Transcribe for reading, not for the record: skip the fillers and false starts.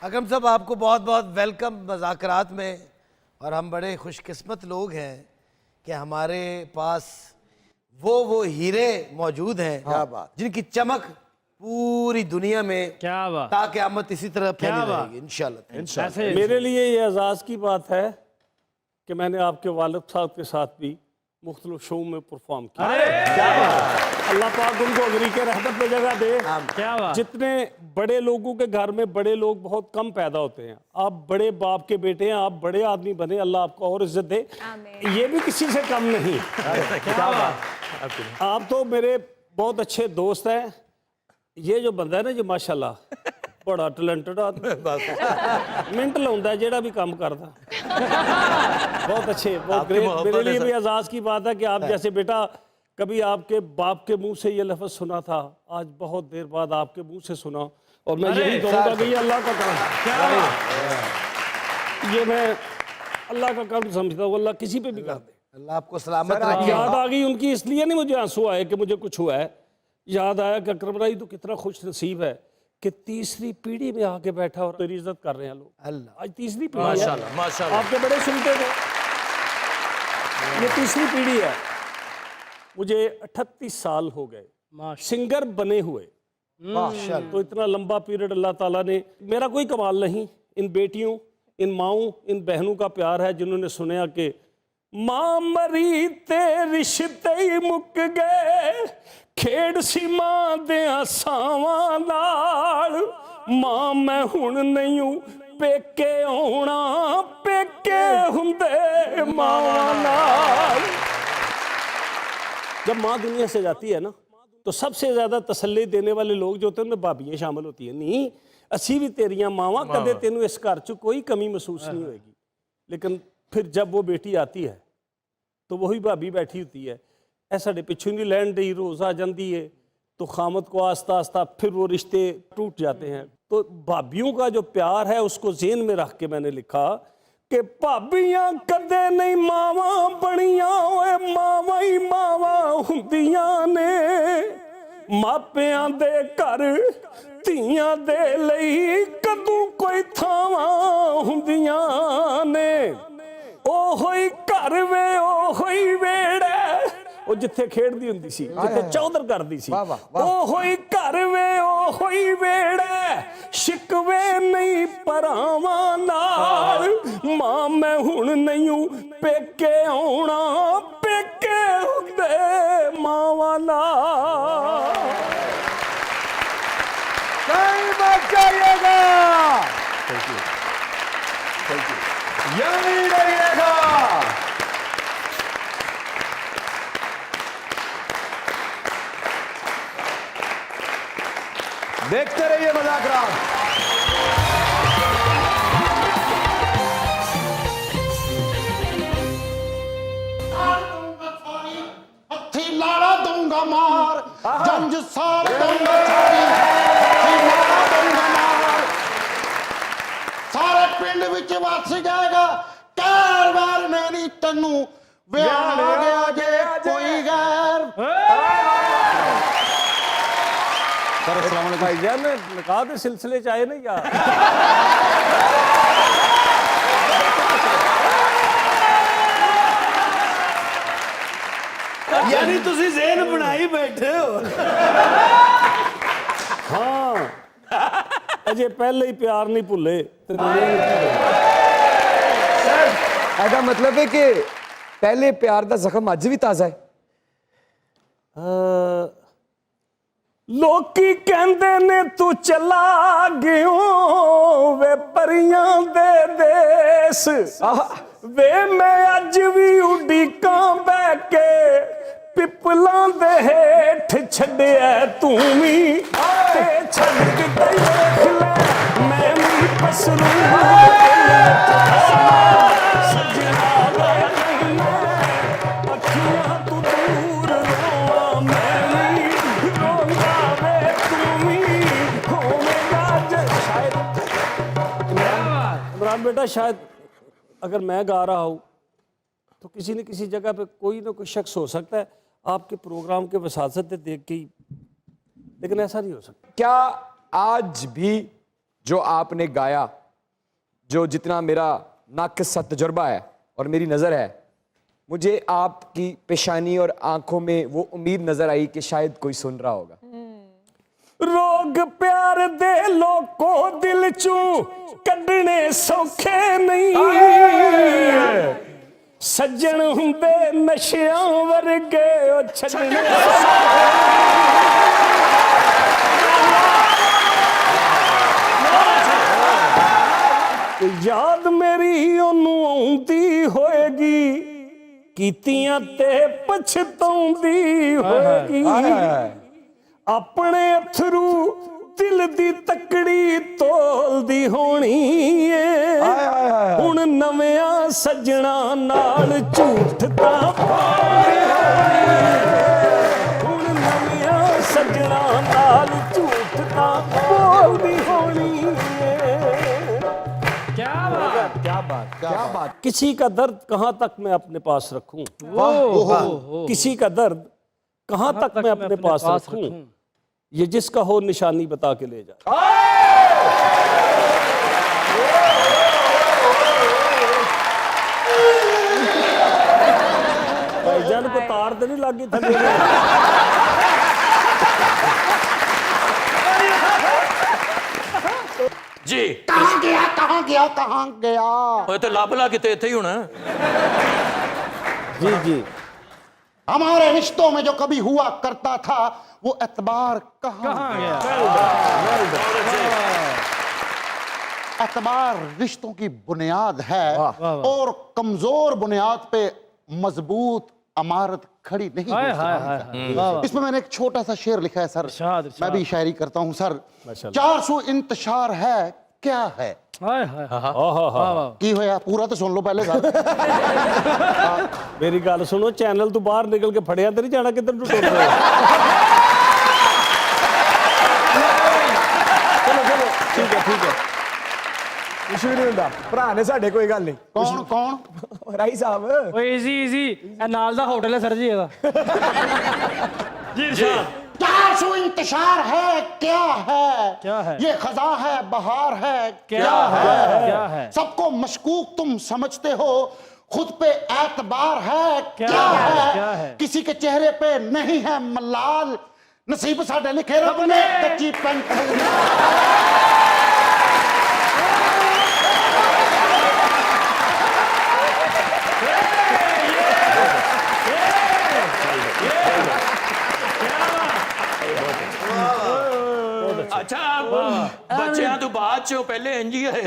अकरम साहब आपको बहुत बहुत वेलकम मज़ाकरात में। और हम बड़े खुशकिस्मत लोग हैं कि हमारे पास वो हीरे मौजूद हैं। क्या बात, जिनकी चमक पूरी दुनिया में क्या बात, ताक़यामत इसी तरह फैली रहेगी इंशाल्लाह। मेरे लिए ये एजाज़ की बात है कि मैंने आपके वालिद साहब के साथ भी मुख्तलिफ शो में परफॉर्म किया। अल्लाह पाक उनको अगरी के रहमत में जगह दे। क्या बात। जितने बड़े लोगों के घर में बड़े लोग बहुत कम पैदा होते हैं, आप बड़े बाप के बेटे हैं, आप बड़े आदमी बने, अल्लाह आपको और इज्जत दे। ये भी किसी से कम नहीं। क्या बात। आप तो मेरे बहुत अच्छे दोस्त हैं। ये जो बंदा है ना, जो माशाल्लाह बड़ा टैलेंटेड आदमी, मेंटल होता है जेड़ा भी काम करता। बहुत अच्छे, बहुत ग्रेट। मेरे लिए भी एजाज की बात है कि आप जैसे बेटा, कभी आपके बाप के मुंह से ये लफ्ज सुना था, आज बहुत देर बाद आपके मुंह से सुना। और मैं यही कहूँगा कि ये अल्लाह का काम, ये मैं अल्लाह का काम समझता हूँ। अल्लाह किसी पे भी कर दे। अल्लाह आपको सलामत रखे। याद आ गई उनकी, इसलिए नहीं मुझे आंसू आए कि मुझे कुछ हुआ है। याद आया कि अकरम राही तो कितना खुश नसीब है कि तीसरी पीढ़ी में आके बैठा और तेरी इज्जत कर रहे हैं लोग। अल्लाह, आज तीसरी पीढ़ी है। आपके बड़े सुनते थे, ये तीसरी पीढ़ी है। मुझे 38 साल हो गए सिंगर बने हुए। तो इतना लंबा पीरियड अल्लाह ताला ने, मेरा कोई कमाल नहीं, इन बेटियों, इन माओं, इन बहनों का प्यार है, जिन्होंने सुना कि मां मरी ते रिश्ते ही मुक गए, खेड़ सी मां दियां सावां नाल, मां मैं हुण नहीं हूं पेके आउणा, पेके हुंदे मावां नाल। जब माँ दुनिया से जाती है ना, तो सबसे ज्यादा तसल्ली देने वाले लोग जो होते हैं उनमें भाभियां शामिल होती हैं। नहीं, असी भी तेरियां मावां, कदे तेनू इस घर च कोई कमी महसूस नहीं होगी। लेकिन फिर जब वो बेटी आती है तो वही भाभी बैठी होती है, ऐसा पिछू नहीं लैन दी, रोज आ जाती है। तो खामद को आस्ता आस्ता फिर वो रिश्ते टूट जाते हैं। तो भाभियों का जो प्यार है उसको जेन में रख के मैंने लिखा कि भाभियां कदे नहीं मावा बनिया, मावा ही मावा हुंदियां ने, मापियां दे घर धीयां दे लई कदू कोई थावां हुंदियां ने। ओहोई घर वे ओहोई वेड़े, वो जिथे खेड़दी हुंदी सी, जिथे चौधर करदी सी, ओहोई घर वे ओहोई वेड़े, शिकवे नहीं परावां नाल, मां मैं हुण नहीं हूं पेके आउणा, पेके हुंदे मावां नाल। कहीं मत जाइएगा, यहीं रहिएगा। देखते रहिए मज़ाकरात। हत्थी लाड़ा दूंगा मार, जंज सार दूंगा छाड़ी, हत्थी लाड़ा दूंगा मार, सारे पिंड विच वस जाएगा, कार बार नहीं तन्नू ब्याह गया जे कोई गैर। भाईजान निकाह के सिलसिले च आए नहीं यार। यानी तुसी ज़हन बनाई बैठे हो। हाँ, अजे पहले ही प्यार नहीं भुले। ऐसा मतलब है कि पहले प्यार का जख्म अज भी ताजा है। लोकी कहंदे ने तू चला गयो वे परियां दे देस, वे मैं अज भी उड़ीकां बह के पिपलां दे हेठ छड्डिया तू भी, ते छड्ड के देख ले मैं भी पसरू अखियां तू दूर रोआ मैं भी रोंदा वे तू भी होवेगा शायद। इमरान बेटा, शायद अगर मैं गा रहा हूँ तो किसी न किसी जगह पे कोई ना कोई शख्स हो सकता है आपके प्रोग्राम के वसासत देख के ही, लेकिन ऐसा नहीं हो सकता। क्या आज भी जो आपने गाया, जो जितना मेरा नाक़िस सा तजुर्बा है और मेरी नज़र है, मुझे आपकी पेशानी और आंखों में वो उम्मीद नजर आई कि शायद कोई सुन रहा होगा। रोग प्यार दे लोको दिल चू कढ़ने सौखे नहीं, सज्जन हुंदे नशियां वर्गे ओ छड्डने याद मेरी ओनू आउंदी होएगी, कीतियां ते पछताउंदी होएगी, अपने अथरू दिल दी तकड़ी तोलदी होनी है, हुण नवियां सज्जणा नाल झूठ तां पाउंदी होनी है, हुण नवियां सज्जणा नाल झूठ तां बोलदी होनी है। क्या बात। किसी का दर्द कहां तक मैं अपने पास रखूं, किसी का दर्द कहां तक मैं अपने पास रखूं, ये जिसका हो निशानी बता के ले जा। भाईजान को तार तो नहीं लगी थले? जी कहाँ गया कहाँ गया कहाँ गया? ओए तो लापला किते इत्थे ही होना। जी जी, हमारे रिश्तों में जो कभी हुआ करता था वो एतबार कहाँ गया? एतबार रिश्तों की बुनियाद है और कमजोर बुनियाद पे मजबूत इमारत खड़ी नहीं हो सकती। इसमें मैंने एक छोटा सा शेर लिखा है सर, मैं भी शायरी करता हूँ सर। 400 इंतशार है क्या है की होया, पूरा तो सुन लो पहले सर। मेरी गल सुनो, चैनल तो बाहर निकल के फड़िया तो नहीं जाना किधर टुट रहे हो? चलो ठीक है कुछ भी नहीं होता, भरा ने साडे कोई गल नहीं। कौन कौन? राई साहब ਓਏ ਈਜ਼ੀ ਇਹ ਨਾਲ ਦਾ ਹੋਟਲ ਹੈ ਸਰ ਜੀ ਇਹਦਾ। जी इरशाद। 400 इंतशार है क्या है? क्या है? ये खजा है बहार है क्या है? क्या है? सबको मशकूक तुम समझते हो, खुद पे एतबार है क्या है? क्या है? किसी के चेहरे पे नहीं है मलाल, नसीब साडे लिखे रब ने कच्ची पेंट। अच्छा बच्चों तो बाद चो पहले इंज ही है।